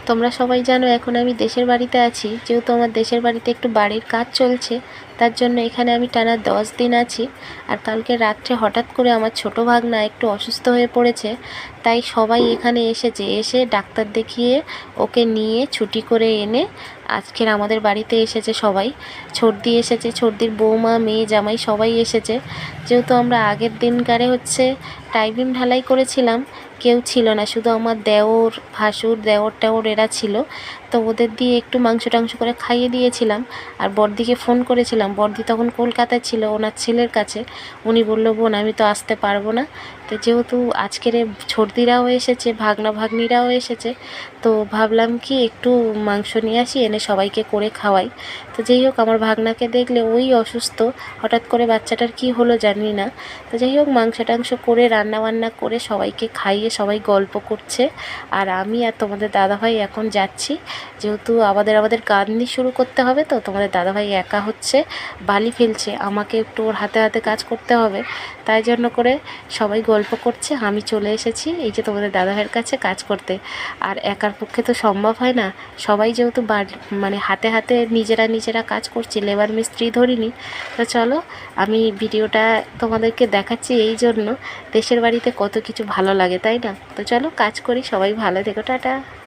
তোমরা সবাই জানো এখন আমি দেশের বাড়িতে আছি। যেহেতু আমার দেশের বাড়িতে একটু বাড়ির কাজ চলছে, তার জন্য এখানে আমি টানা 10 দিন আছি। আর কালকে রাত্রে হঠাৎ করে আমার ছোটো ভাগনা একটু অসুস্থ হয়ে পড়েছে, তাই সবাই এখানে এসেছে। এসে ডাক্তার দেখিয়ে ওকে নিয়ে ছুটি করে এনে আজকের আমাদের বাড়িতে এসেছে সবাই। ছর্দি এসেছে, ছর্দির বৌমা, মেয়ে, জামাই সবাই এসেছে। যেহেতু আমরা আগের দিনকারে টাইবিম ঢালাই করেছিলাম, কেউ ছিল না, শুধু আমার দেওর, ভাসুর, দেওর টেওর এরা ছিল। তো ওদের দিয়ে একটু মাংস টাংস করে খাইয়ে দিয়েছিলাম। আর বড়দিকে ফোন করেছিলাম, বড়দি তখন কলকাতায় ছিল ওনার ছেলের কাছে। উনি বলল, বোন আমি তো আসতে পারবো না। তো যেহেতু আজকের ছর্দিরাও এসেছে, ভাগনা ভাগ্নিরাও এসেছে, তো ভাবলাম কি একটু মাংস নিয়ে আসি, এনে সবাইকে করে খাওয়াই। তো যাই হোক, আমার ভাগনাকে দেখলে ওই অসুস্থ, হঠাৎ করে বাচ্চাটার কি হলো জানি না। তো যাই হোক, মাংস টাংস করে রান্না করে সবাইকে খাইয়ে সবাই গল্প করছে। আর আমি আর তোমাদের দাদাভাই এখন যাচ্ছি, যেহেতু আমাদের গাঁথনি শুরু করতে হবে। তো তোমাদের দাদাভাই একা বালি ফেলছে, আমাকে একটু ওর হাতে হাতে কাজ করতে হবে, তাই জন্য করে সবাই গল্প করছে। আমি চলে এসেছি এই যে তোমাদের দাদাভাইয়ের কাছে কাজ করতে। আর একার পক্ষে তো সম্ভব হয় না, সবাই যেহেতু মানে হাতে হাতে নিজেরা কাজ করছি, লেবার মিস্ত্রি ধরিনি। তো চলো, আমি ভিডিওটা তোমাদেরকে দেখাচ্ছি এই জন্য, দেশের বাড়িতে কত কিছু ভালো লাগে, তাই না? তো চলো কাজ করি, সবাই ভালো থেকো, টাটা।